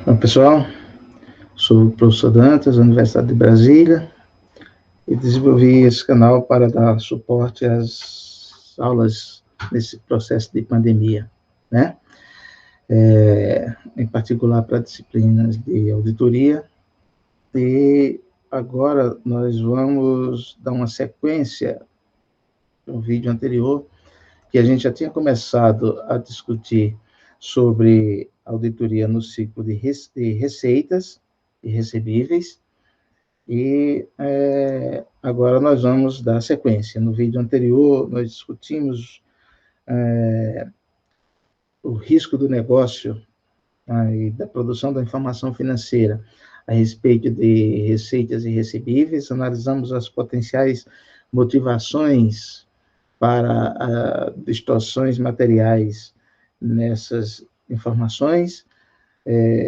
Bom, pessoal, sou o professor Dantas, da Universidade de Brasília, e desenvolvi esse canal para dar suporte às aulas nesse processo de pandemia, né? Em particular para disciplinas de auditoria, e agora nós vamos dar uma sequência no vídeo anterior, que a gente já tinha começado a discutir sobre auditoria no ciclo de receitas e recebíveis, e agora nós vamos dar sequência. No vídeo anterior, nós discutimos o risco do negócio e da produção da informação financeira a respeito de receitas e recebíveis, analisamos as potenciais motivações para distorções materiais nessas informações,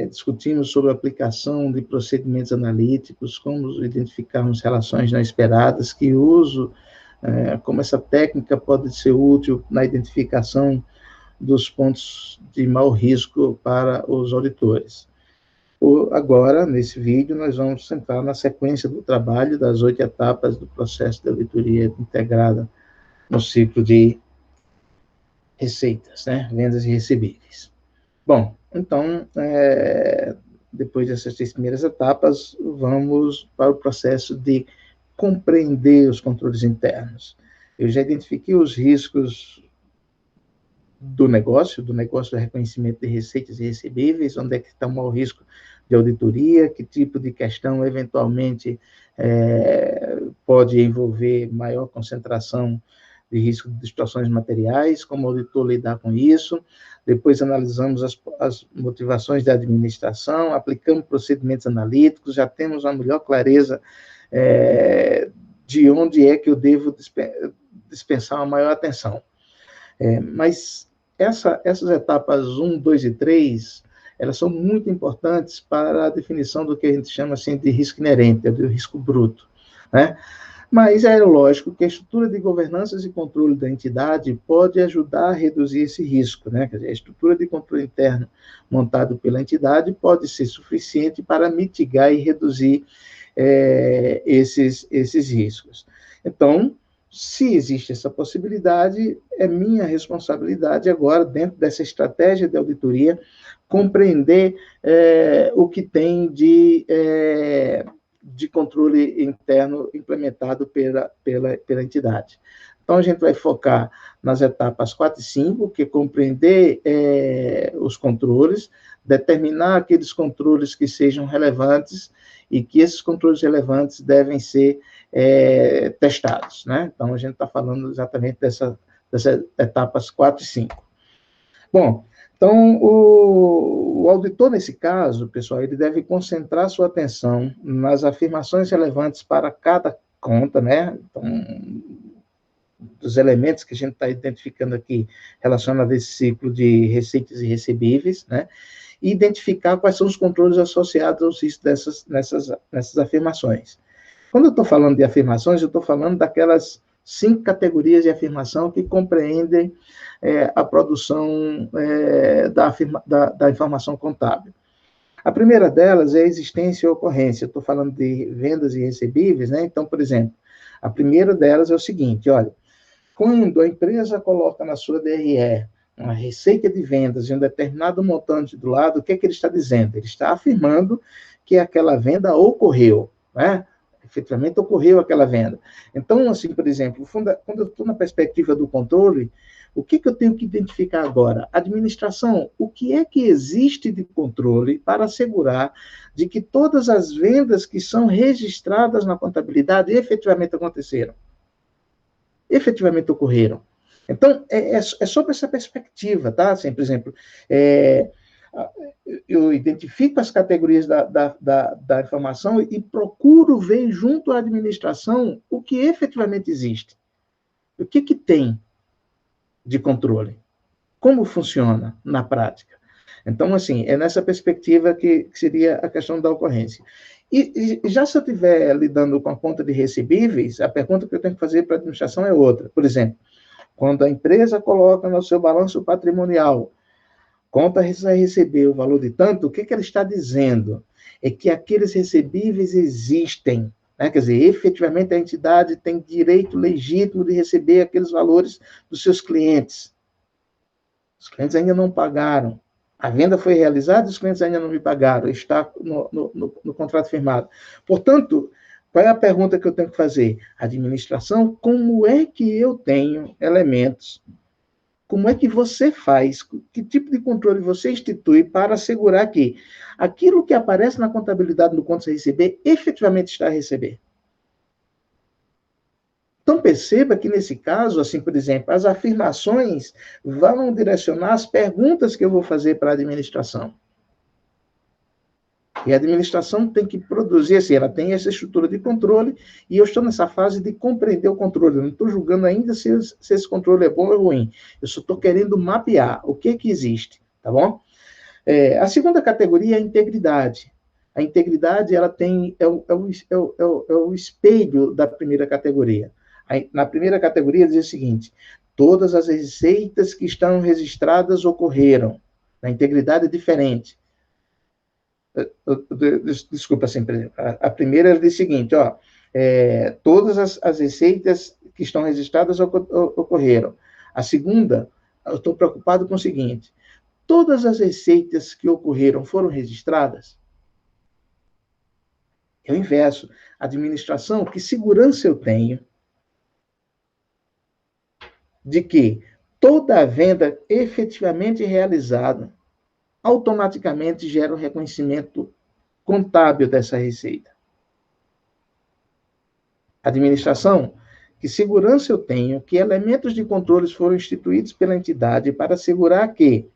discutimos sobre a aplicação de procedimentos analíticos, como identificarmos relações não esperadas, que uso, como essa técnica pode ser útil na identificação dos pontos de mau risco para os auditores. Agora, nesse vídeo, nós vamos centrar na sequência do trabalho das 8 etapas do processo de auditoria integrada no ciclo de receitas, né? Vendas e recebíveis. Bom, então, depois dessas 3 primeiras etapas, vamos para o processo de compreender os controles internos. Eu já identifiquei os riscos do negócio de reconhecimento de receitas e recebíveis, onde é que está o maior risco de auditoria, que tipo de questão, eventualmente, pode envolver maior concentração de risco de distorções materiais, como o auditor lidar com isso. Depois analisamos as motivações da administração, aplicamos procedimentos analíticos, já temos uma melhor clareza de onde é que eu devo dispensar uma maior atenção. Mas essas etapas 1, 2 e 3, elas são muito importantes para a definição do que a gente chama assim, de risco inerente, do risco bruto, né? Mas é lógico que a estrutura de governança e controle da entidade pode ajudar a reduzir esse risco, né? Quer dizer, a estrutura de controle interno montada pela entidade pode ser suficiente para mitigar e reduzir esses riscos. Então, se existe essa possibilidade, é minha responsabilidade agora, dentro dessa estratégia de auditoria, compreender o que tem de controle interno implementado pela entidade. Então, a gente vai focar nas etapas 4 e 5, que é compreender os controles, determinar aqueles controles que sejam relevantes e que esses controles relevantes devem ser testados, né? Então, a gente está falando exatamente dessas etapas 4 e 5. Bom, então, o auditor, nesse caso, pessoal, ele deve concentrar sua atenção nas afirmações relevantes para cada conta, né? Então, dos elementos que a gente está identificando aqui relacionados a esse ciclo de receitas e recebíveis, né? E identificar quais são os controles associados aos riscos nessas afirmações. Quando eu estou falando de afirmações, eu estou falando daquelas 5 categorias de afirmação que compreendem a produção da informação contábil. A primeira delas é a existência e ocorrência. Eu estou falando de vendas e recebíveis, né? Então, por exemplo, a primeira delas é o seguinte, olha, quando a empresa coloca na sua DRE uma receita de vendas de um determinado montante do lado, o que é que ele está dizendo? Ele está afirmando que aquela venda ocorreu, né? Efetivamente ocorreu aquela venda. Então, assim, por exemplo, quando eu estou na perspectiva do controle, o que eu tenho que identificar agora? Administração, o que é que existe de controle para assegurar de que todas as vendas que são registradas na contabilidade efetivamente aconteceram? Efetivamente ocorreram. Então, é sobre essa perspectiva, tá? Assim, por exemplo, eu identifico as categorias da informação e procuro ver junto à administração o que efetivamente existe. O que tem de controle? Como funciona na prática? Então, assim, é nessa perspectiva que seria a questão da ocorrência. E já se eu estiver lidando com a conta de recebíveis, a pergunta que eu tenho que fazer para a administração é outra. Por exemplo, quando a empresa coloca no seu balanço patrimonial Conta vai receber o valor de tanto, o que, que ela está dizendo? É que aqueles recebíveis existem, né? Quer dizer, efetivamente a entidade tem direito legítimo de receber aqueles valores dos seus clientes. Os clientes ainda não pagaram. A venda foi realizada, os clientes ainda não me pagaram, está no contrato firmado. Portanto, qual é a pergunta que eu tenho que fazer? Administração, como é que eu tenho elementos? Como é que você faz? Que tipo de controle você institui para assegurar que aquilo que aparece na contabilidade no contas a receber, efetivamente está a receber? Então, perceba que, nesse caso, assim, por exemplo, as afirmações vão direcionar as perguntas que eu vou fazer para a administração. E a administração tem que produzir, assim, ela tem essa estrutura de controle, e eu estou nessa fase de compreender o controle. Eu não estou julgando ainda se esse controle é bom ou ruim. Eu só estou querendo mapear o que existe, tá bom? A segunda categoria é a integridade. A integridade, ela tem, é o espelho da primeira categoria. Na primeira categoria diz o seguinte: todas as receitas que estão registradas ocorreram. Na integridade é diferente. Desculpa, assim, a primeira diz o seguinte, ó, todas as receitas que estão registradas ocorreram. A segunda, eu estou preocupado com o seguinte: todas as receitas que ocorreram foram registradas? É o inverso. Administração, que segurança eu tenho de que toda a venda efetivamente realizada automaticamente gera o reconhecimento contábil dessa receita? Administração, que segurança eu tenho que elementos de controles foram instituídos pela entidade para assegurar que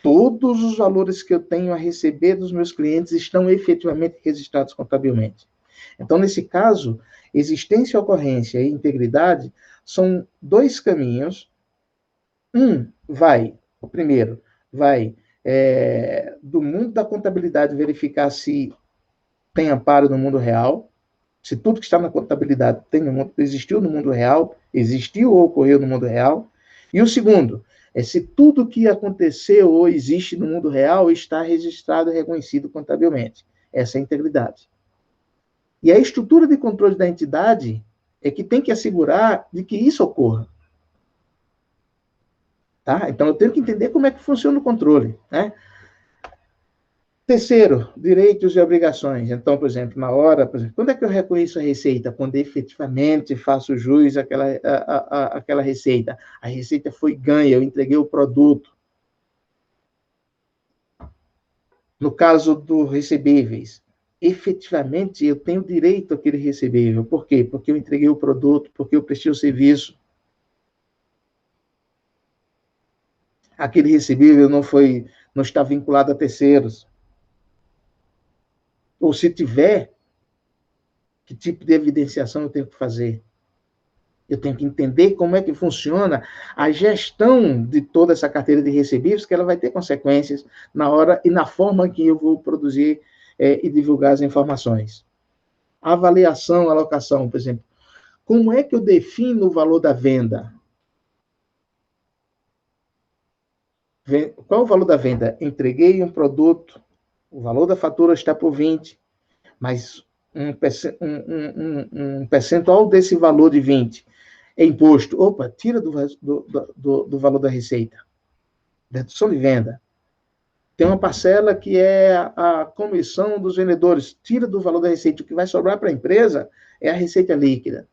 todos os valores que eu tenho a receber dos meus clientes estão efetivamente registrados contabilmente? Então, nesse caso, existência, ocorrência e integridade são dois caminhos. O primeiro, vai do mundo da contabilidade verificar se tem amparo no mundo real, se tudo que está na contabilidade existiu no mundo real, existiu ou ocorreu no mundo real. E o segundo, se tudo que aconteceu ou existe no mundo real está registrado e reconhecido contabilmente. Essa é a integridade. E a estrutura de controle da entidade é que tem que assegurar de que isso ocorra. Tá? Então, eu tenho que entender como é que funciona o controle, né? Terceiro, direitos e obrigações. Então, por exemplo, quando é que eu reconheço a receita? Quando efetivamente faço jus àquela receita. A receita foi ganha, eu entreguei o produto. No caso dos recebíveis, efetivamente eu tenho direito àquele recebível. Por quê? Porque eu entreguei o produto, porque eu prestei o serviço. Aquele recebível não está vinculado a terceiros. Ou se tiver, que tipo de evidenciação eu tenho que fazer? Eu tenho que entender como é que funciona a gestão de toda essa carteira de recebíveis, que ela vai ter consequências na hora e na forma que eu vou produzir e divulgar as informações. Avaliação, alocação, por exemplo. Como é que eu defino o valor da venda? Qual é o valor da venda? Entreguei um produto, o valor da fatura está por 20, mas um percentual desse valor de 20 é imposto. Opa, tira do valor da receita. Redução de venda. Tem uma parcela que é a comissão dos vendedores. Tira do valor da receita. O que vai sobrar para a empresa é a receita líquida.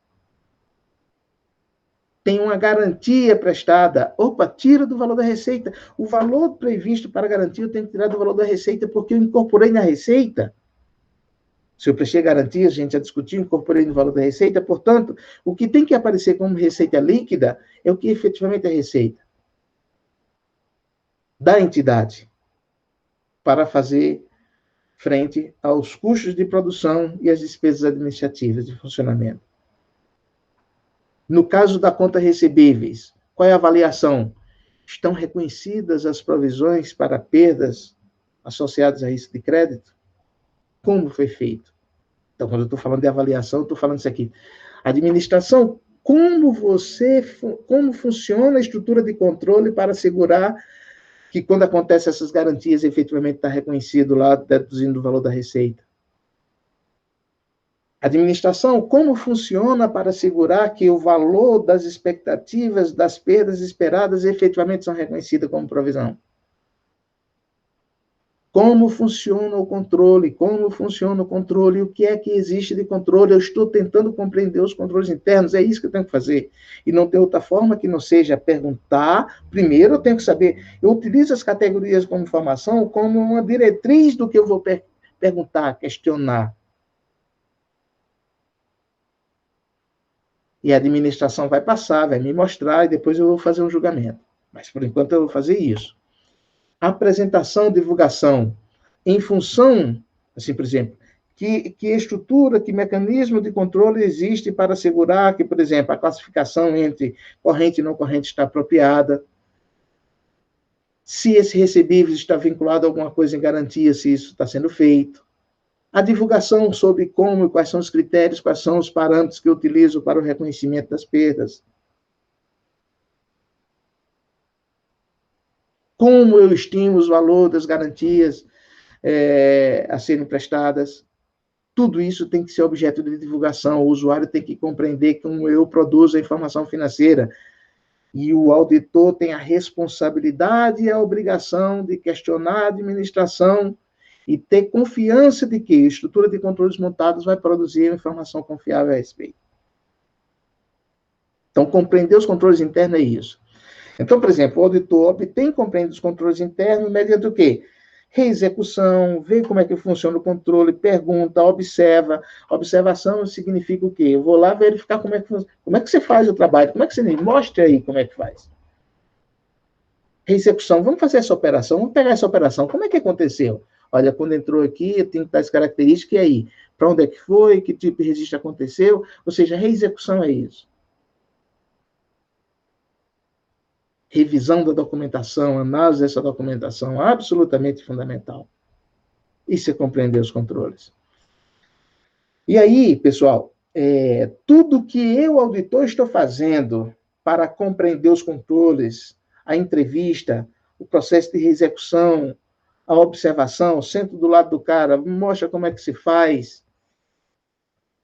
Tem uma garantia prestada. Opa, tira do valor da receita. O valor previsto para a garantia eu tenho que tirar do valor da receita porque eu incorporei na receita. Se eu prestei garantia, a gente já discutiu, incorporei no valor da receita. Portanto, o que tem que aparecer como receita líquida é o que efetivamente é receita da entidade para fazer frente aos custos de produção e às despesas administrativas de funcionamento. No caso da conta recebíveis, qual é a avaliação? Estão reconhecidas as provisões para perdas associadas a risco de crédito? Como foi feito? Então, quando eu estou falando de avaliação, eu estou falando isso aqui. Administração, como funciona a estrutura de controle para assegurar que quando acontecem essas garantias, efetivamente está reconhecido lá, deduzindo o valor da receita. Administração, como funciona para assegurar que o valor das expectativas das perdas esperadas efetivamente são reconhecidas como provisão? Como funciona o controle? Como funciona o controle? O que é que existe de controle? Eu estou tentando compreender os controles internos, é isso que eu tenho que fazer. E não tem outra forma que não seja perguntar. Primeiro, eu tenho que saber. Eu utilizo as categorias como informação como uma diretriz do que eu vou perguntar, questionar. E a administração vai passar, vai me mostrar, e depois eu vou fazer um julgamento. Mas, por enquanto, eu vou fazer isso. Apresentação, divulgação, em função, assim, por exemplo, que estrutura, que mecanismo de controle existe para assegurar que, por exemplo, a classificação entre corrente e não corrente está apropriada, se esse recebível está vinculado a alguma coisa em garantia, se isso está sendo feito. A divulgação sobre como e quais são os critérios, quais são os parâmetros que eu utilizo para o reconhecimento das perdas. Como eu estimo os valores das garantias a serem prestadas. Tudo isso tem que ser objeto de divulgação. O usuário tem que compreender como eu produzo a informação financeira. E o auditor tem a responsabilidade e a obrigação de questionar a administração e ter confiança de que a estrutura de controles montados vai produzir informação confiável a respeito. Então, compreender os controles internos é isso. Então, por exemplo, o auditor obtém e compreende os controles internos mediante o quê? Reexecução, vê como é que funciona o controle, pergunta, observa. Observação significa o quê? Eu vou lá verificar como é que você faz o trabalho, como é que você mostra aí como é que faz. Reexecução, vamos fazer essa operação, vamos pegar essa operação, como é que aconteceu? Olha, quando entrou aqui, tem tais características, e aí? Para onde é que foi? Que tipo de registro aconteceu? Ou seja, reexecução é isso. Revisão da documentação, análise dessa documentação, absolutamente fundamental. Isso é compreender os controles. E aí, pessoal, tudo que eu, auditor, estou fazendo para compreender os controles, a entrevista, o processo de execução, a observação, sento do lado do cara, mostra como é que se faz,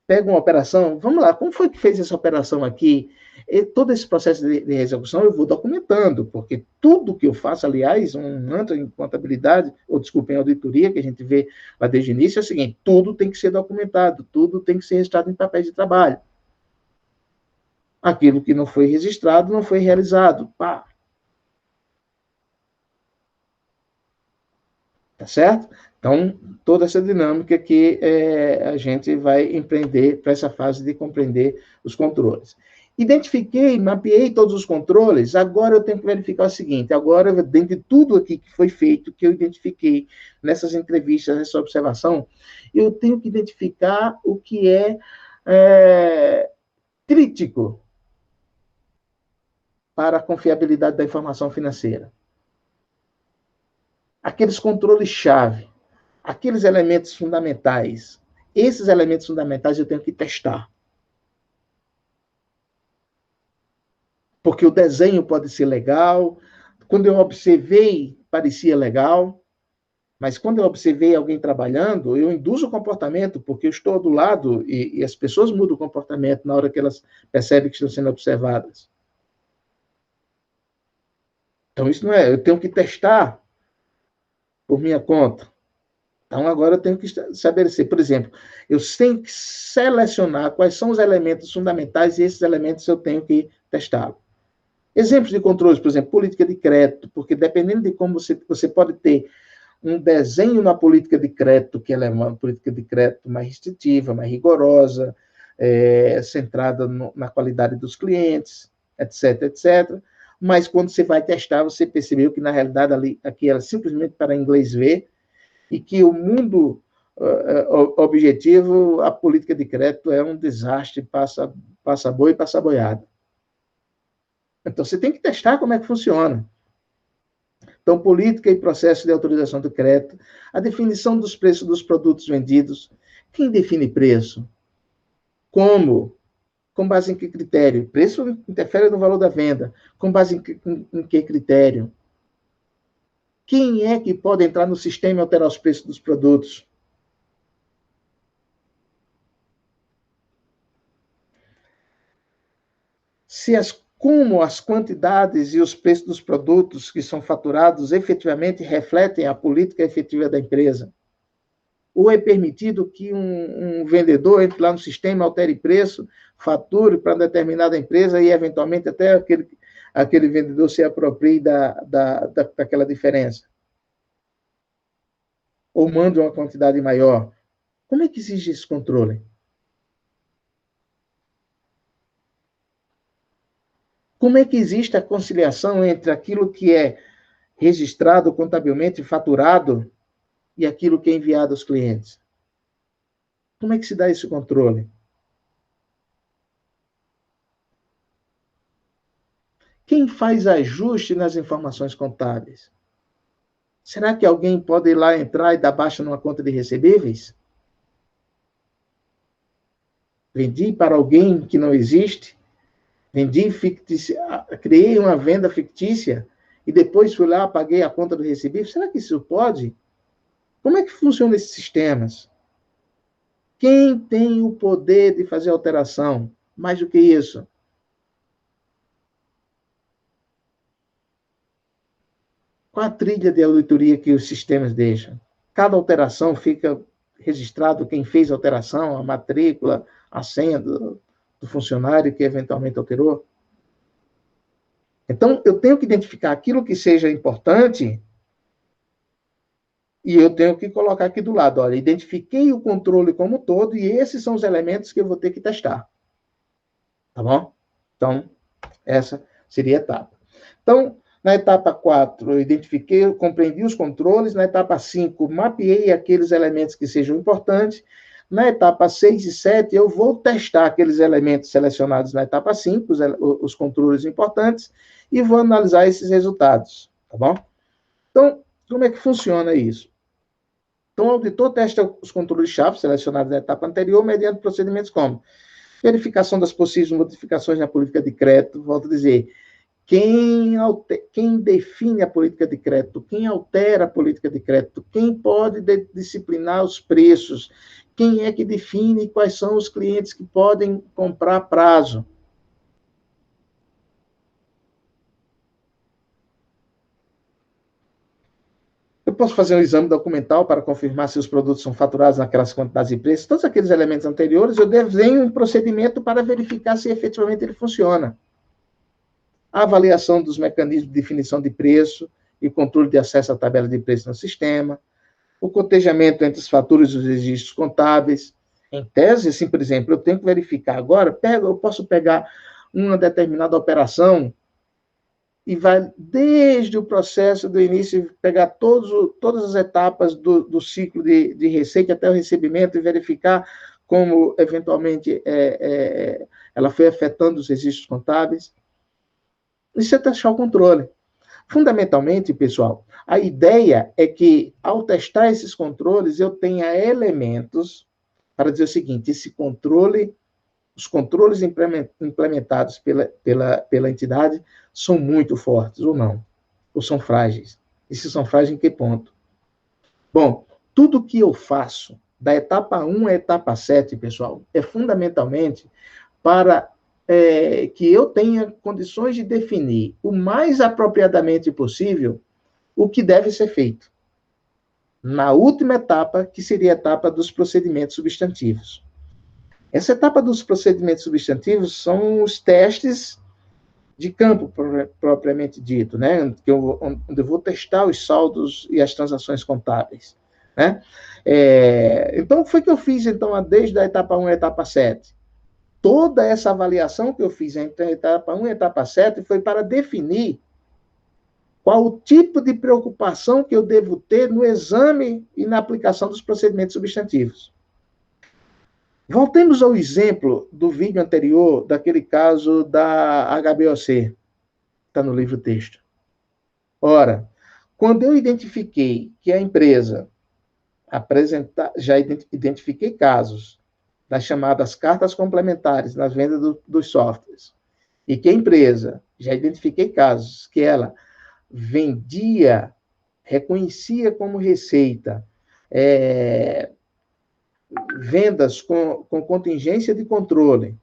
pega uma operação, vamos lá, como foi que fez essa operação aqui? E todo esse processo de execução eu vou documentando, porque tudo que eu faço, aliás, um mantra em contabilidade, ou desculpa, em auditoria, que a gente vê lá desde o início, é o seguinte, tudo tem que ser documentado, tudo tem que ser registrado em papéis de trabalho. Aquilo que não foi registrado, não foi realizado. Pá. Tá certo? Então, toda essa dinâmica que a gente vai empreender para essa fase de compreender os controles. Identifiquei, mapeei todos os controles, agora eu tenho que verificar o seguinte, agora, dentro de tudo aqui que foi feito, que eu identifiquei nessas entrevistas, nessa observação, eu tenho que identificar o que é crítico para a confiabilidade da informação financeira. Aqueles controles-chave, aqueles elementos fundamentais. Esses elementos fundamentais eu tenho que testar. Porque o desenho pode ser legal, quando eu observei, parecia legal, mas quando eu observei alguém trabalhando, eu induzo o comportamento, porque eu estou do lado e as pessoas mudam o comportamento na hora que elas percebem que estão sendo observadas. Então, isso não é, eu tenho que testar por minha conta. Então, agora eu tenho que estabelecer, por exemplo, eu tenho que selecionar quais são os elementos fundamentais e esses elementos eu tenho que testá-los. Exemplos de controles, por exemplo, política de crédito, porque dependendo de como você pode ter um desenho na política de crédito, que ela é uma política de crédito mais restritiva, mais rigorosa, centrada na qualidade dos clientes, etc, etc. Mas quando você vai testar, você percebeu que, na realidade, aqui era simplesmente para inglês ver, e que o mundo objetivo, a política de crédito é um desastre, passa boi e passa boiada. Então, você tem que testar como é que funciona. Então, política e processo de autorização do crédito, a definição dos preços dos produtos vendidos. Quem define preço? Como? Com base em que critério? Preço interfere no valor da venda. Com base em que critério? Quem é que pode entrar no sistema e alterar os preços dos produtos? Como as quantidades e os preços dos produtos que são faturados efetivamente refletem a política efetiva da empresa? Ou é permitido que um vendedor entre lá no sistema, altere preço, fature para determinada empresa e, eventualmente, até aquele vendedor se aproprie daquela diferença? Ou mande uma quantidade maior? Como é que existe esse controle? Como é que existe a conciliação entre aquilo que é registrado contabilmente, faturado, e aquilo que é enviado aos clientes? Como é que se dá esse controle? Quem faz ajuste nas informações contábeis? Será que alguém pode ir lá entrar e dar baixa numa conta de recebíveis? Vendi para alguém que não existe? Vendi fictícia, criei uma venda fictícia e depois fui lá, paguei a conta do recebível? Será que isso pode? Como é que funcionam esses sistemas? Quem tem o poder de fazer alteração? Mais do que isso, qual a trilha de auditoria que os sistemas deixam? Cada alteração fica registrado quem fez a alteração, a matrícula, a senha do funcionário que eventualmente alterou. Então, eu tenho que identificar aquilo que seja importante e eu tenho que colocar aqui do lado. Olha, identifiquei o controle como um todo e esses são os elementos que eu vou ter que testar. Tá bom? Então, essa seria a etapa. Então, na etapa 4, eu identifiquei, eu compreendi os controles. Na etapa 5, mapeei aqueles elementos que sejam importantes. Na etapa 6 e 7, eu vou testar aqueles elementos selecionados na etapa 5, os controles importantes, e vou analisar esses resultados. Tá bom? Então, como é que funciona isso? Então, o auditor testa os controles-chave selecionados na etapa anterior mediante procedimentos como verificação das possíveis modificações na política de crédito. Volto a dizer, quem define a política de crédito, quem altera a política de crédito, quem pode disciplinar os preços, quem é que define quais são os clientes que podem comprar a prazo. Eu posso fazer um exame documental para confirmar se os produtos são faturados naquelas quantidades e preços. Todos aqueles elementos anteriores, eu desenho um procedimento para verificar se efetivamente ele funciona. A avaliação dos mecanismos de definição de preço e controle de acesso à tabela de preço no sistema, o cotejamento entre as faturas e os registros contábeis. Em tese, assim, por exemplo, eu tenho que verificar agora, eu posso pegar uma determinada operação e vai desde o processo do início, pegar todas as etapas do ciclo de receita até o recebimento e verificar como, eventualmente, ela foi afetando os registros contábeis. Isso é testar o controle. Fundamentalmente, pessoal, a ideia é que, ao testar esses controles, eu tenha elementos para dizer o seguinte: esse controle, os controles implementados pela entidade são muito fortes ou não, ou são frágeis. E se são frágeis, em que ponto? Bom, tudo que eu faço, da etapa 1 à etapa 7, pessoal, é fundamentalmente para que eu tenha condições de definir o mais apropriadamente possível o que deve ser feito. Na última etapa, que seria a etapa dos procedimentos substantivos. Essa etapa dos procedimentos substantivos são os testes de campo, propriamente dito, né? Onde eu vou testar os saldos e as transações contábeis. Né? Então, o que foi que eu fiz então, desde a etapa 1 à etapa 7? Toda essa avaliação que eu fiz entre a etapa 1 e a etapa 7 foi para definir qual o tipo de preocupação que eu devo ter no exame e na aplicação dos procedimentos substantivos. Voltemos ao exemplo do vídeo anterior, daquele caso da HBOC, está no livro texto. Ora, quando eu identifiquei que a empresa já identifiquei casos das chamadas cartas complementares nas vendas dos softwares, e que a empresa, já identifiquei casos que ela vendia reconhecia como receita vendas com contingência de controle.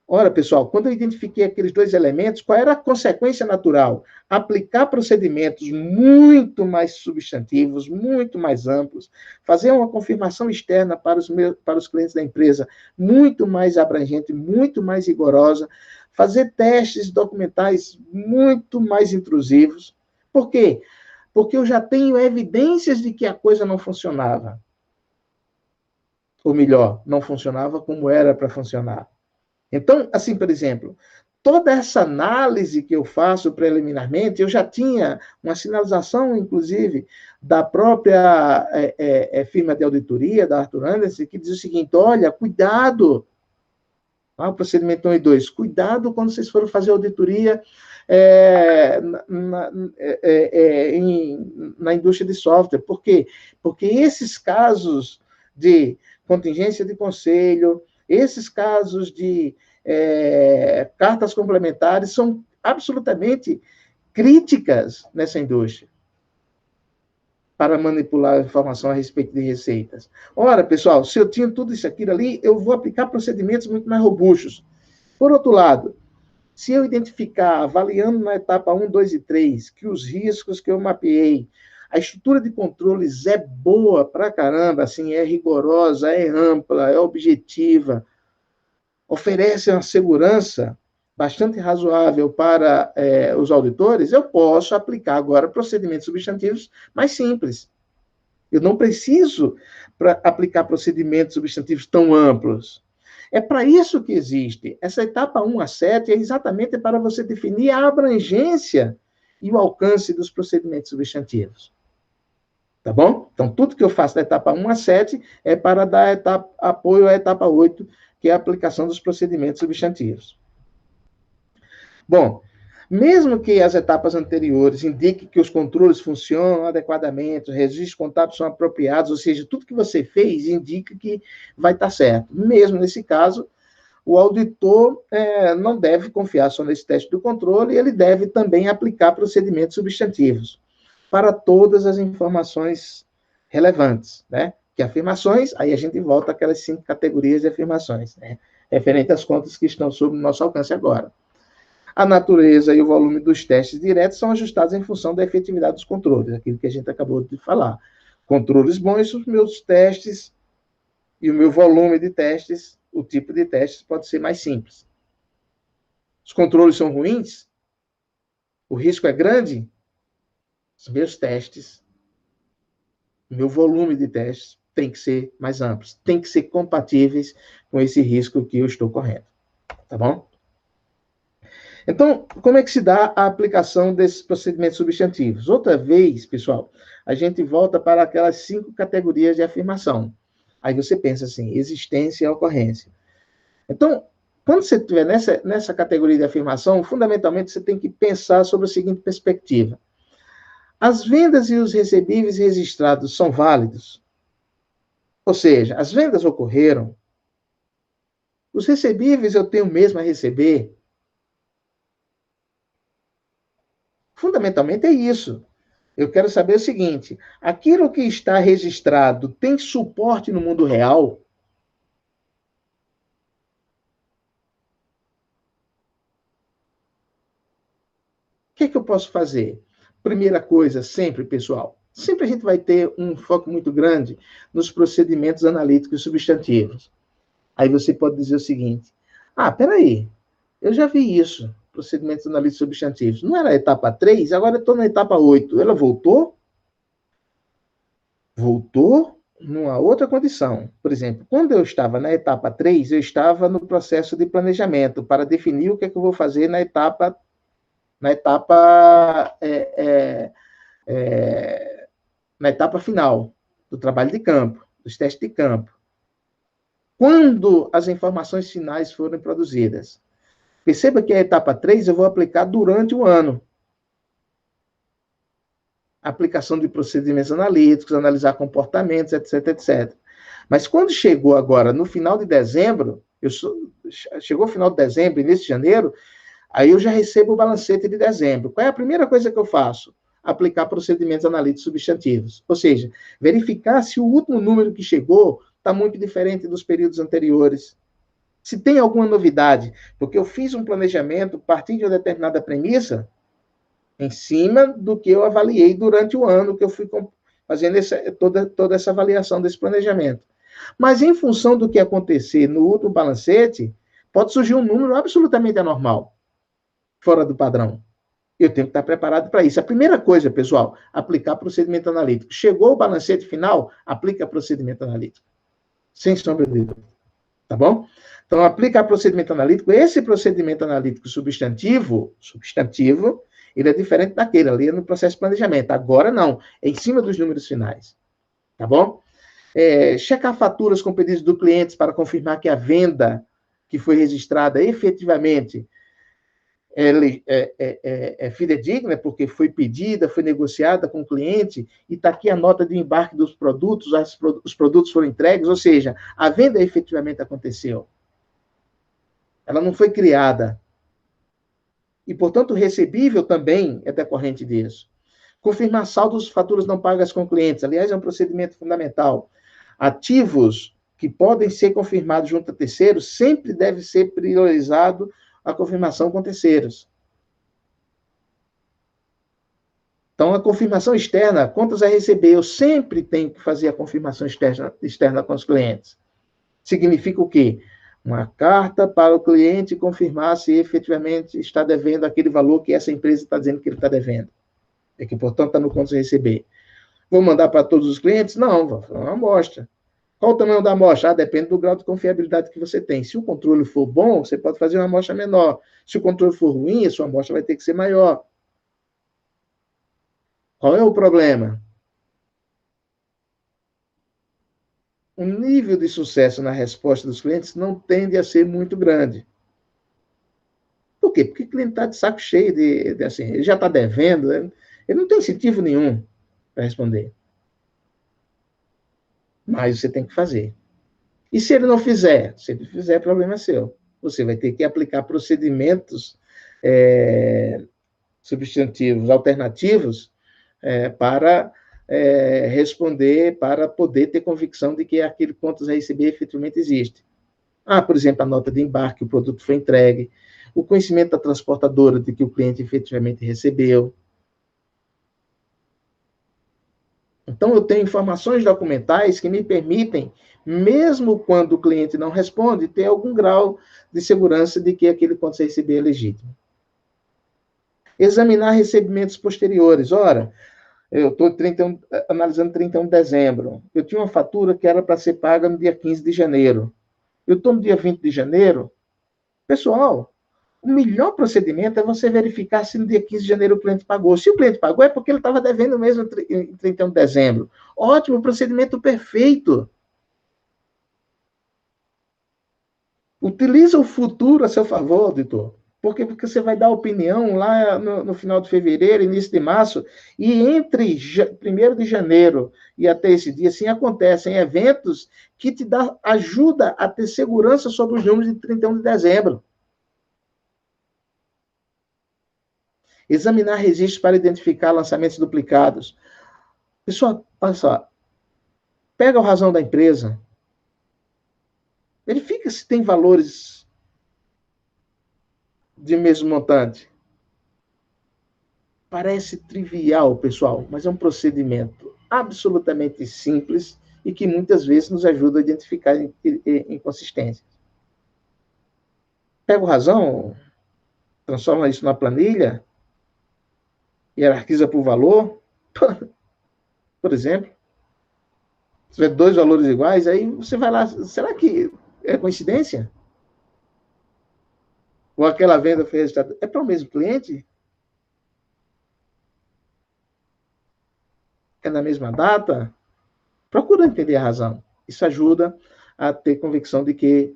Ora, pessoal, quando eu identifiquei aqueles dois elementos, qual era a consequência natural? Aplicar procedimentos muito mais substantivos, muito mais amplos, fazer uma confirmação externa para os clientes da empresa muito mais abrangente, muito mais rigorosa, fazer testes documentais muito mais intrusivos. Por quê? Porque eu já tenho evidências de que a coisa não funcionava. Ou melhor, não funcionava como era para funcionar. Então, assim, por exemplo, toda essa análise que eu faço preliminarmente, eu já tinha uma sinalização, inclusive, da própria firma de auditoria, da Arthur Andersen, que diz o seguinte: olha, cuidado, o procedimento 1 e 2, cuidado quando vocês forem fazer auditoria na indústria de software. Por quê? Porque esses casos de contingência de conselho, esses casos de cartas complementares são absolutamente críticas nessa indústria para manipular a informação a respeito de receitas. Ora, pessoal, se eu tinha tudo isso aqui ali, eu vou aplicar procedimentos muito mais robustos. Por outro lado, se eu identificar, avaliando na etapa 1, 2 e 3, que os riscos que eu mapeei, a estrutura de controles é boa pra caramba, assim, é rigorosa, é ampla, é objetiva, oferece uma segurança bastante razoável para os auditores, eu posso aplicar agora procedimentos substantivos mais simples. Eu não preciso aplicar procedimentos substantivos tão amplos. É para isso que existe. Essa etapa 1 a 7 é exatamente para você definir a abrangência e o alcance dos procedimentos substantivos. Tá bom? Então, tudo que eu faço da etapa 1 a 7 é para dar apoio à etapa 8, que é a aplicação dos procedimentos substantivos. Bom, mesmo que as etapas anteriores indiquem que os controles funcionam adequadamente, os registros contábeis são apropriados, ou seja, tudo que você fez indica que vai estar certo. Mesmo nesse caso, o auditor não deve confiar só nesse teste do controle, ele deve também aplicar procedimentos substantivos para todas as informações relevantes, né? Que afirmações, aí a gente volta àquelas 5 categorias de afirmações, né? Referente às contas que estão sob o nosso alcance agora. A natureza e o volume dos testes diretos são ajustados em função da efetividade dos controles, aquilo que a gente acabou de falar. Controles bons, os meus testes e o meu volume de testes, o tipo de testes pode ser mais simples. Os controles são ruins? O risco é grande? Os meus testes, o meu volume de testes tem que ser mais amplos, tem que ser compatíveis com esse risco que eu estou correndo. Tá bom? Então, como é que se dá a aplicação desses procedimentos substantivos? Outra vez, pessoal, a gente volta para aquelas 5 categorias de afirmação. Aí você pensa assim, existência e ocorrência. Então, quando você estiver nessa categoria de afirmação, fundamentalmente você tem que pensar sobre a seguinte perspectiva. As vendas e os recebíveis registrados são válidos? Ou seja, as vendas ocorreram? Os recebíveis eu tenho mesmo a receber? Fundamentalmente é isso. Eu quero saber o seguinte: aquilo que está registrado tem suporte no mundo real? O que é que eu posso fazer? Primeira coisa, sempre, pessoal, sempre a gente vai ter um foco muito grande nos procedimentos analíticos substantivos. Aí você pode dizer o seguinte: peraí, eu já vi isso, procedimentos analíticos substantivos. Não era a etapa 3? Agora eu estou na etapa 8. Ela voltou? Voltou numa outra condição. Por exemplo, quando eu estava na etapa 3, eu estava no processo de planejamento para definir o que é que eu vou fazer na etapa final do trabalho de campo, dos testes de campo. Quando as informações finais forem produzidas, perceba que a etapa 3 eu vou aplicar durante o ano. Aplicação de procedimentos analíticos, analisar comportamentos, etc, etc. Mas quando chegou agora, no final de dezembro, chegou o final de dezembro, início de janeiro, aí eu já recebo o balancete de dezembro. Qual é a primeira coisa que eu faço? aplicar procedimentos analíticos substantivos. Ou seja, verificar se o último número que chegou está muito diferente dos períodos anteriores. Se tem alguma novidade, porque eu fiz um planejamento partindo de uma determinada premissa, em cima do que eu avaliei durante o ano que eu fui fazendo toda essa avaliação desse planejamento. Mas em função do que acontecer no último balancete, pode surgir um número absolutamente anormal, fora do padrão. Eu tenho que estar preparado para isso. A primeira coisa, pessoal, aplicar procedimento analítico. Chegou o balancete final, aplica procedimento analítico. Sem sombra de dúvida. Tá bom? Então, aplicar procedimento analítico. Esse procedimento analítico substantivo, ele é diferente daquele ali no processo de planejamento. Agora não, é em cima dos números finais. Tá bom? Checar faturas com pedidos do cliente para confirmar que a venda que foi registrada efetivamente é fidedigna, porque foi pedida, foi negociada com o cliente, e está aqui a nota de embarque dos produtos, os produtos foram entregues, ou seja, a venda efetivamente aconteceu. Ela não foi criada. E, portanto, o recebível também é decorrente disso. Confirmar saldos, faturas não pagas com clientes. Aliás, é um procedimento fundamental. Ativos que podem ser confirmados junto a terceiros sempre deve ser priorizado a confirmação com terceiros. Então, a confirmação externa, contas a receber, eu sempre tenho que fazer a confirmação externa com os clientes. Significa o quê? Uma carta para o cliente confirmar se efetivamente está devendo aquele valor que essa empresa está dizendo que ele está devendo. E que, portanto, está no contas a receber. Vou mandar para todos os clientes? Não, vou fazer uma amostra. Qual o tamanho da amostra? Depende do grau de confiabilidade que você tem. Se o controle for bom, você pode fazer uma amostra menor. Se o controle for ruim, a sua amostra vai ter que ser maior. Qual é o problema? O nível de sucesso na resposta dos clientes não tende a ser muito grande. Por quê? Porque o cliente está de saco cheio de assim, ele já está devendo, ele não tem incentivo nenhum para responder. Mas você tem que fazer. E se ele não fizer? Se ele fizer, problema é seu. Você vai ter que aplicar procedimentos substantivos alternativos para responder, para poder ter convicção de que aquele contas a receber efetivamente existe. Por exemplo, a nota de embarque, o produto foi entregue, o conhecimento da transportadora de que o cliente efetivamente recebeu. Então, eu tenho informações documentais que me permitem, mesmo quando o cliente não responde, ter algum grau de segurança de que aquele contas a receber é legítimo. Examinar recebimentos posteriores. Ora, eu estou analisando 31 de dezembro. Eu tinha uma fatura que era para ser paga no dia 15 de janeiro. Eu estou no dia 20 de janeiro. Pessoal, o melhor procedimento é você verificar se no dia 15 de janeiro o cliente pagou. Se o cliente pagou, é porque ele estava devendo mesmo em 31 de dezembro. Ótimo, procedimento perfeito. Utiliza o futuro a seu favor, auditor. Porque você vai dar opinião lá no final de fevereiro, início de março, e entre 1º de janeiro e até esse dia, sim, acontecem eventos que te ajuda a ter segurança sobre os números de 31 de dezembro. Examinar registros para identificar lançamentos duplicados. Pessoal, olha só, pega a razão da empresa, verifica se tem valores de mesmo montante. Parece trivial, pessoal, mas é um procedimento absolutamente simples e que muitas vezes nos ajuda a identificar inconsistências. Pega o razão, transforma isso na planilha, hierarquiza por valor, por exemplo. Se tiver 2 valores iguais, aí você vai lá, será que é coincidência? Ou aquela venda foi registrada? É para o mesmo cliente? É na mesma data? Procura entender a razão. Isso ajuda a ter convicção de que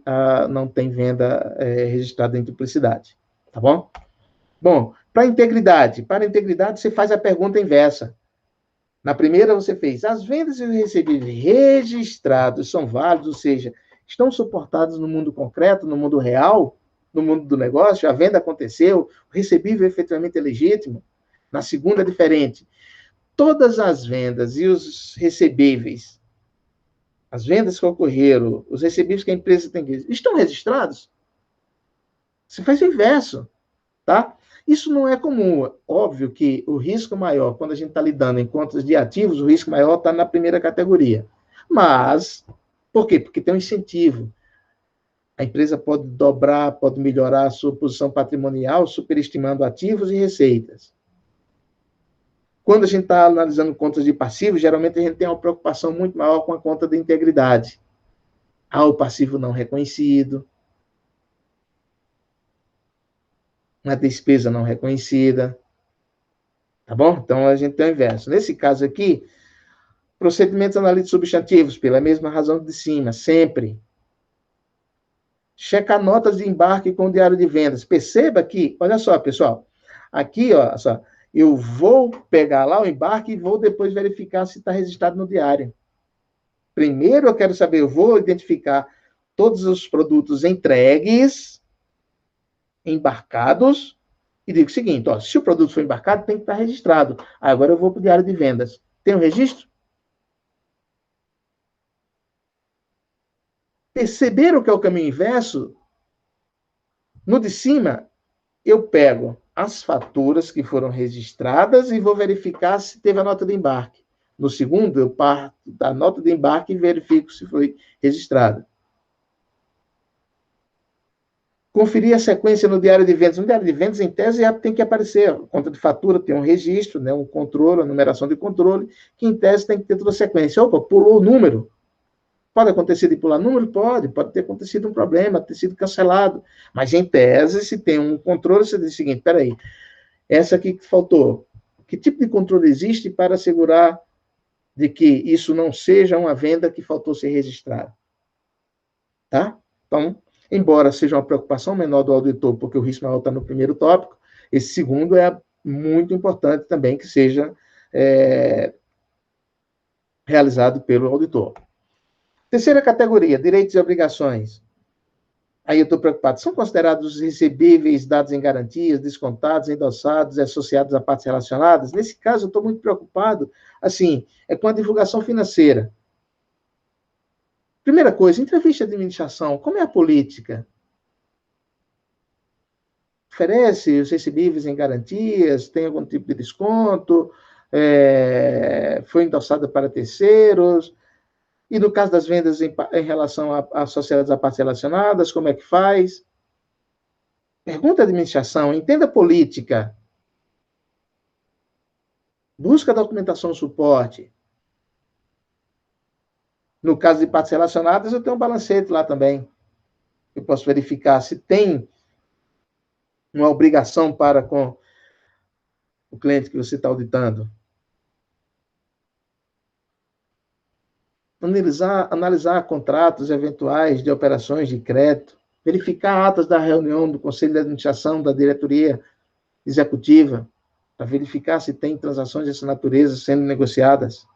não tem venda registrada em duplicidade. Tá bom? Bom, para a integridade você faz a pergunta inversa. Na primeira você fez, as vendas e os recebíveis registrados são válidos, ou seja, estão suportados no mundo concreto, no mundo real, no mundo do negócio, a venda aconteceu, o recebível efetivamente é legítimo. Na segunda é diferente. todas as vendas e os recebíveis, as vendas que ocorreram, os recebíveis que a empresa tem que estão registrados? Você faz o inverso, tá? Isso não é comum. Óbvio que o risco maior, quando a gente está lidando em contas de ativos, o risco maior está na primeira categoria. Mas, por quê? Porque tem um incentivo. A empresa pode dobrar, pode melhorar a sua posição patrimonial, superestimando ativos e receitas. Quando a gente está analisando contas de passivos, geralmente a gente tem uma preocupação muito maior com a conta de integridade. O passivo não reconhecido, uma despesa não reconhecida, tá bom? Então, a gente tem o inverso. Nesse caso aqui, procedimentos analíticos substantivos, pela mesma razão de cima, sempre. Checar notas de embarque com o diário de vendas. Perceba que, olha só, pessoal, aqui, ó, só, eu vou pegar lá o embarque e vou depois verificar se está registrado no diário. Primeiro eu quero saber, eu vou identificar todos os produtos entregues, embarcados, e digo o seguinte, ó, se o produto for embarcado, tem que estar registrado. Agora eu vou para o diário de vendas. Tem um registro? Perceberam que é o caminho inverso? No de cima, eu pego as faturas que foram registradas e vou verificar se teve a nota de embarque. No segundo, eu parto da nota de embarque e verifico se foi registrada. Conferir a sequência no diário de vendas. No diário de vendas, em tese, tem que aparecer. A conta de fatura tem um registro, né, um controle, a numeração de controle, que em tese tem que ter toda a sequência. Opa, pulou o número. Pode acontecer de pular número? Pode ter acontecido um problema, ter sido cancelado. Mas, em tese, se tem um controle, você diz o seguinte, peraí, essa aqui que faltou. Que tipo de controle existe para assegurar de que isso não seja uma venda que faltou ser registrada? Tá? Então, embora seja uma preocupação menor do auditor, porque o risco maior está no primeiro tópico, esse segundo é muito importante também que seja realizado pelo auditor. Terceira categoria, direitos e obrigações. Aí eu estou preocupado. São considerados os recebíveis, dados em garantias, descontados, endossados, associados a partes relacionadas? Nesse caso, eu estou muito preocupado, assim, com a divulgação financeira. Primeira coisa, entrevista de administração. Como é a política? Oferece os recebíveis em garantias? Tem algum tipo de desconto? Foi endossada para terceiros? E no caso das vendas em relação a sociedades a partes relacionadas, como é que faz? Pergunta a administração, entenda a política. Busca documentação suporte. No caso de partes relacionadas, eu tenho um balancete lá também. Eu posso verificar se tem uma obrigação para com o cliente que você está auditando. Analisar contratos eventuais de operações de crédito. Verificar atas da reunião do Conselho de Administração, da diretoria executiva, para verificar se tem transações dessa natureza sendo negociadas.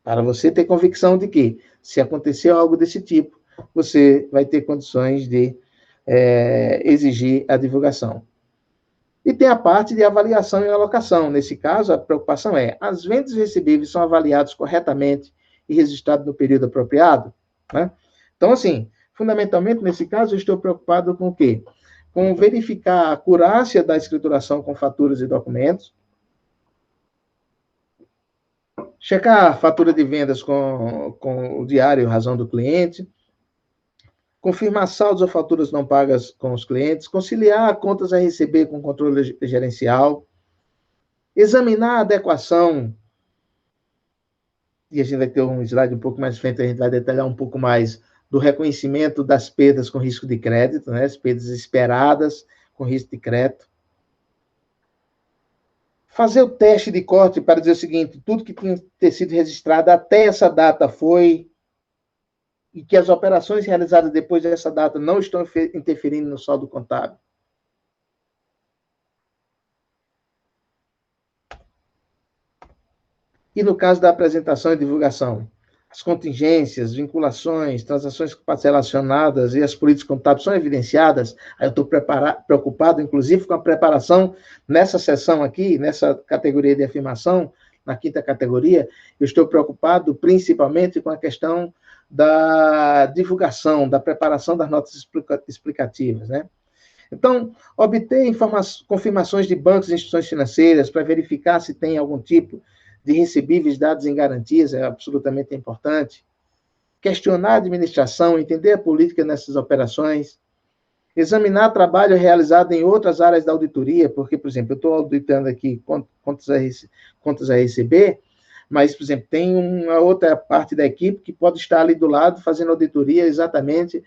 Para você ter convicção de que, se acontecer algo desse tipo, você vai ter condições de exigir a divulgação. E tem a parte de avaliação e alocação. Nesse caso, a preocupação é: as vendas recebíveis são avaliadas corretamente e registradas no período apropriado? Né? Então, assim, fundamentalmente, nesse caso, eu estou preocupado com o quê? Com verificar a acurácia da escrituração com faturas e documentos, checar a fatura de vendas com o diário razão do cliente, confirmar saldos ou faturas não pagas com os clientes, conciliar contas a receber com controle gerencial, examinar a adequação, e a gente vai ter um slide um pouco mais frente, a gente vai detalhar um pouco mais do reconhecimento das perdas com risco de crédito, né, as perdas esperadas com risco de crédito. Fazer o teste de corte para dizer o seguinte: tudo que tinha que ter sido registrado até essa data foi, e que as operações realizadas depois dessa data não estão interferindo no saldo contábil. E no caso da apresentação e divulgação, as contingências, vinculações, transações relacionadas e as políticas contábeis são evidenciadas, aí eu estou preocupado, inclusive, com a preparação nessa seção aqui, nessa categoria de afirmação, na quinta categoria, eu estou preocupado principalmente com a questão da divulgação, da preparação das notas explicativas, né? Então, obter confirmações de bancos e instituições financeiras para verificar se tem algum tipo de recebíveis dados em garantias é absolutamente importante. Questionar a administração, entender a política nessas operações. Examinar trabalho realizado em outras áreas da auditoria, porque, por exemplo, eu estou auditando aqui contas a receber, mas, por exemplo, tem uma outra parte da equipe que pode estar ali do lado fazendo auditoria exatamente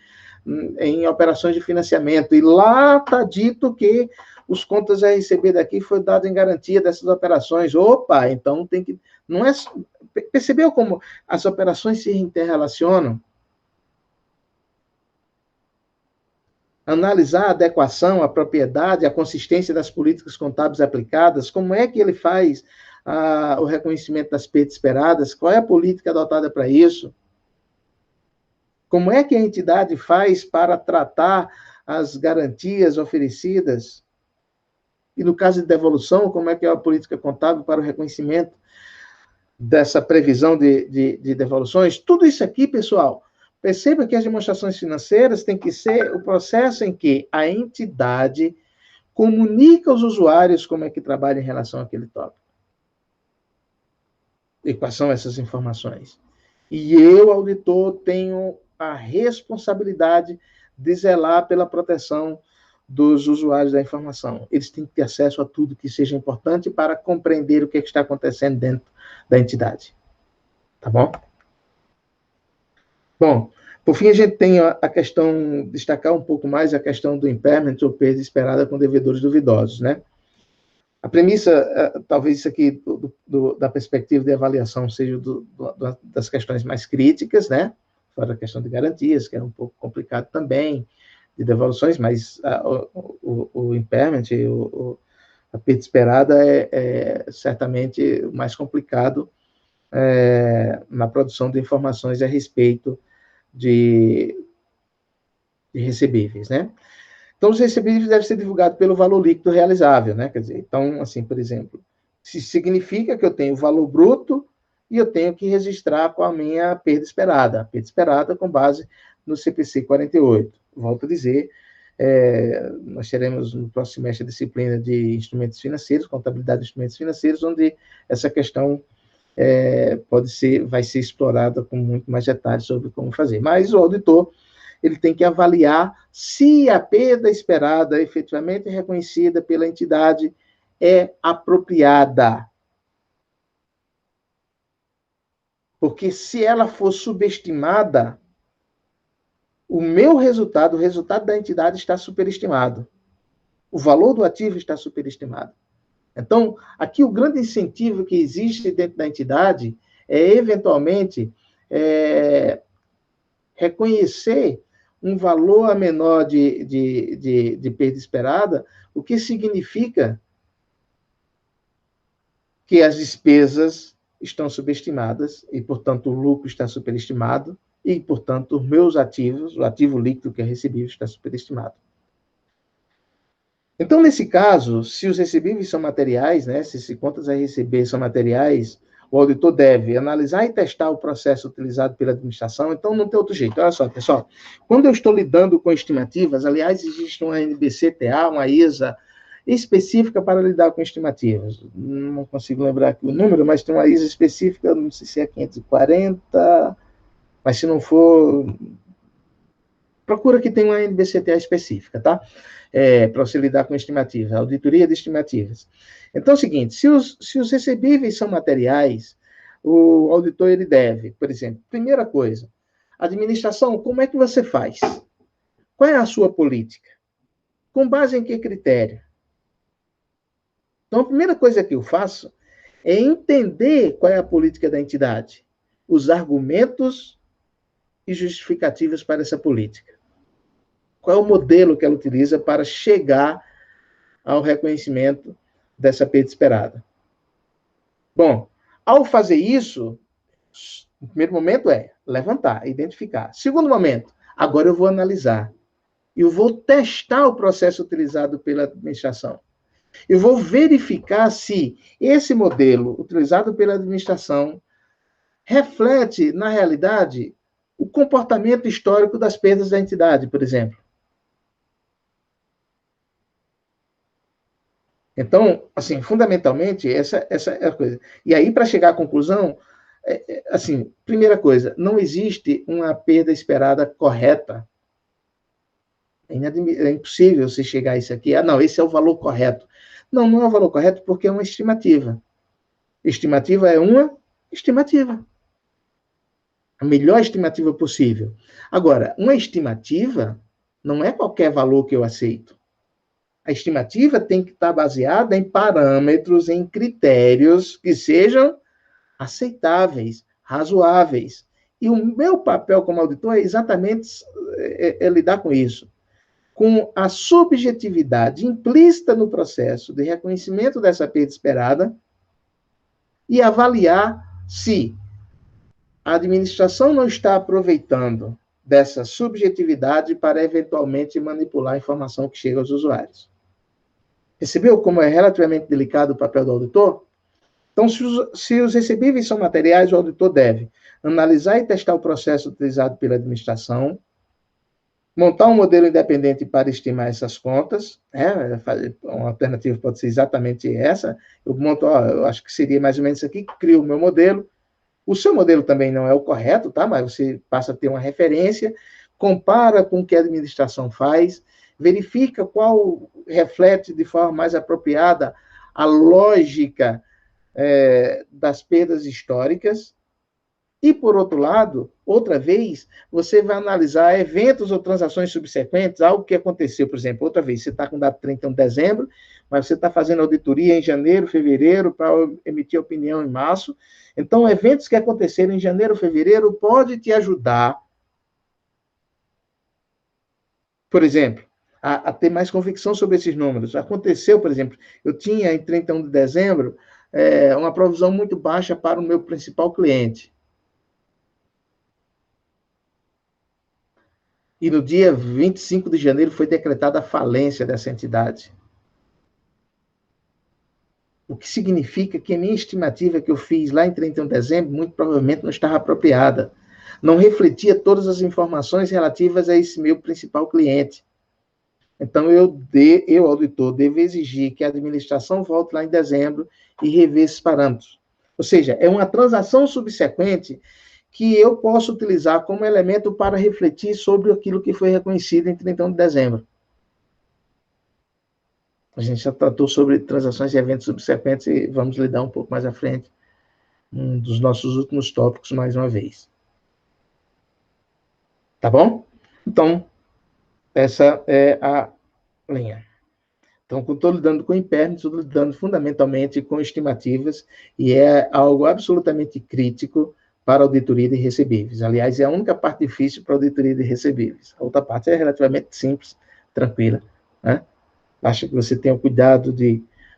em operações de financiamento. E lá está dito que os contas a receber daqui foi dado em garantia dessas operações. Opa, então tem que... Não é... Percebeu como as operações se interrelacionam? Analisar a adequação, a propriedade, a consistência das políticas contábeis aplicadas, como é que ele faz o reconhecimento das perdas esperadas, qual é a política adotada para isso, como é que a entidade faz para tratar as garantias oferecidas, e no caso de devolução, como é que é a política contábil para o reconhecimento dessa previsão de devoluções. Tudo isso aqui, pessoal, perceba que as demonstrações financeiras têm que ser o processo em que a entidade comunica aos usuários como é que trabalha em relação àquele tópico. E quais são essas informações. E eu, auditor, tenho a responsabilidade de zelar pela proteção dos usuários da informação. Eles têm que ter acesso a tudo que seja importante para compreender o que está acontecendo dentro da entidade. Tá bom? Bom, por fim, a gente tem a questão, destacar um pouco mais a questão do impairment, ou perda esperada com devedores duvidosos, né? A premissa, talvez isso aqui, da perspectiva de avaliação, seja das questões mais críticas, né? Fora a questão de garantias, que é um pouco complicado também, de devoluções, mas o impairment, a perda esperada é certamente o mais complicado na produção de informações a respeito de recebíveis, né? Então, os recebíveis devem ser divulgados pelo valor líquido realizável, né? Quer dizer, então, assim, por exemplo, se significa que eu tenho o valor bruto e eu tenho que registrar com a minha perda esperada com base no CPC 48. Volto a dizer, nós teremos no próximo semestre a disciplina de instrumentos financeiros, contabilidade de instrumentos financeiros, onde essa questão vai ser explorada com muito mais detalhes sobre como fazer. Mas o auditor, ele tem que avaliar se a perda esperada efetivamente reconhecida pela entidade é apropriada. Porque se ela for subestimada, o resultado da entidade está superestimado. O valor do ativo está superestimado. Então, aqui o grande incentivo que existe dentro da entidade é, eventualmente, reconhecer um valor menor de perda esperada, o que significa que as despesas estão subestimadas e, portanto, o lucro está superestimado e, portanto, os meus ativos, o ativo líquido que é recebível, está superestimado. Então, nesse caso, se os recebíveis são materiais, né, se contas a receber são materiais, o auditor deve analisar e testar o processo utilizado pela administração. Então, não tem outro jeito. Olha só, pessoal, quando eu estou lidando com estimativas, aliás, existe uma NBC-TA, uma ISA específica para lidar com estimativas. Não consigo lembrar aqui o número, mas tem uma ISA específica, não sei se é 540, mas se não for, procura que tem uma NBC-TA específica, tá? Para você lidar com estimativas, auditoria de estimativas. Então é o seguinte, se os recebíveis são materiais, o auditor ele deve, por exemplo, primeira coisa, administração, como é que você faz? Qual é a sua política? Com base em que critério? Então a primeira coisa que eu faço é entender qual é a política da entidade, os argumentos e justificativas para essa política. Qual é o modelo que ela utiliza para chegar ao reconhecimento dessa perda esperada? Bom, ao fazer isso, O primeiro momento é levantar, identificar. Segundo momento, agora eu vou analisar. Eu vou testar o processo utilizado pela administração. Eu vou verificar se esse modelo utilizado pela administração reflete, na realidade, o comportamento histórico das perdas da entidade, por exemplo. Então, assim, fundamentalmente, essa é a coisa. E aí, para chegar à conclusão, assim, primeira coisa, não existe uma perda esperada correta. É impossível você chegar a isso aqui. Ah, não, esse é o valor correto. Não, não é o valor correto porque é uma estimativa. Estimativa é uma estimativa. A melhor estimativa possível. Agora, uma estimativa não é qualquer valor que eu aceito. A estimativa tem que estar baseada em parâmetros, em critérios que sejam aceitáveis, razoáveis. E o meu papel como auditor é exatamente lidar com isso, com a subjetividade implícita no processo de reconhecimento dessa perda esperada e avaliar se a administração não está aproveitando dessa subjetividade para eventualmente manipular a informação que chega aos usuários. Percebeu como é relativamente delicado o papel do auditor? Então, se os recebíveis são materiais, o auditor deve analisar e testar o processo utilizado pela administração, montar um modelo independente para estimar essas contas, uma alternativa pode ser exatamente essa, eu monto, eu acho que seria mais ou menos isso aqui, crio o meu modelo, o seu modelo também não é o correto, tá? Mas você passa a ter uma referência, compara com o que a administração faz, verifica qual reflete de forma mais apropriada a lógica das perdas históricas. E, por outro lado, outra vez, você vai analisar eventos ou transações subsequentes, algo que aconteceu, por exemplo, outra vez, você está com data 31 de dezembro, mas você está fazendo auditoria em janeiro, fevereiro, para emitir opinião em março. Então, eventos que aconteceram em janeiro, fevereiro, pode te ajudar, por exemplo, a ter mais convicção sobre esses números. Aconteceu, por exemplo, eu tinha em 31 de dezembro uma provisão muito baixa para o meu principal cliente. E no dia 25 de janeiro foi decretada a falência dessa entidade. O que significa que a minha estimativa que eu fiz lá em 31 de dezembro, muito provavelmente não estava apropriada. Não refletia todas as informações relativas a esse meu principal cliente. Então, eu auditor, devo exigir que a administração volte lá em dezembro e rever esses parâmetros. Ou seja, é uma transação subsequente que eu posso utilizar como elemento para refletir sobre aquilo que foi reconhecido em 31 de dezembro. A gente já tratou sobre transações e eventos subsequentes e vamos lidar um pouco mais à frente, um dos nossos últimos tópicos, mais uma vez. Tá bom? Então, essa é a linha. Então, estou lidando com impairment, estou lidando fundamentalmente com estimativas, e é algo absolutamente crítico para a auditoria de recebíveis. Aliás, é a única parte difícil para a auditoria de recebíveis. A outra parte é relativamente simples, tranquila, né? Basta que você tenha o cuidado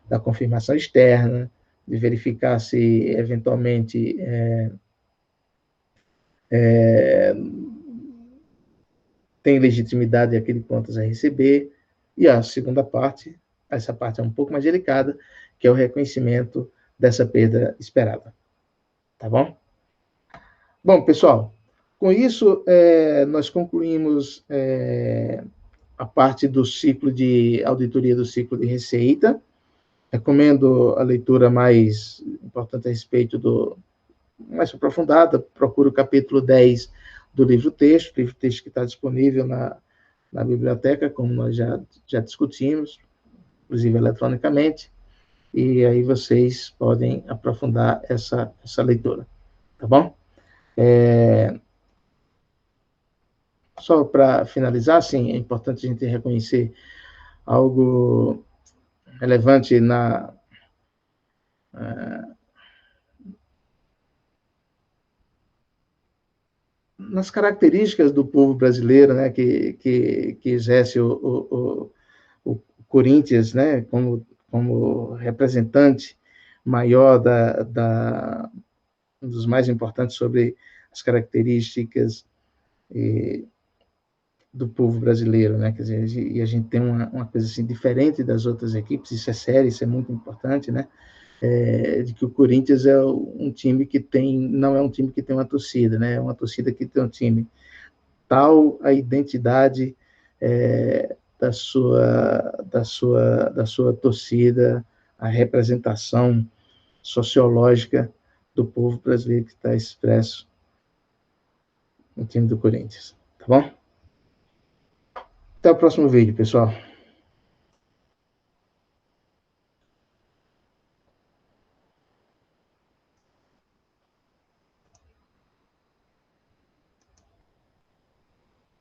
da confirmação externa, de verificar se, eventualmente, tem legitimidade aquele contas a receber. E a segunda parte, essa parte é um pouco mais delicada, que é o reconhecimento dessa perda esperada. Tá bom? Bom, pessoal, com isso, nós concluímos a parte do ciclo de auditoria do ciclo de receita. Recomendo a leitura mais importante a respeito mais aprofundada, procure o capítulo 10 do livro-texto que está disponível na biblioteca, como nós já discutimos, inclusive eletronicamente, e aí vocês podem aprofundar essa leitura, tá bom? Só para finalizar, sim, é importante a gente reconhecer algo relevante nas características do povo brasileiro, né, que exerce o Corinthians, né, como representante maior um dos mais importantes sobre as características do povo brasileiro, né? Quer dizer, e a gente tem uma coisa assim diferente das outras equipes, isso é sério, isso é muito importante, né? De que o Corinthians é um time que não é um time que tem uma torcida, né? É uma torcida que tem um time. Tal a identidade da sua torcida, a representação sociológica do povo brasileiro que está expresso no time do Corinthians. Tá bom? Até o próximo vídeo, pessoal.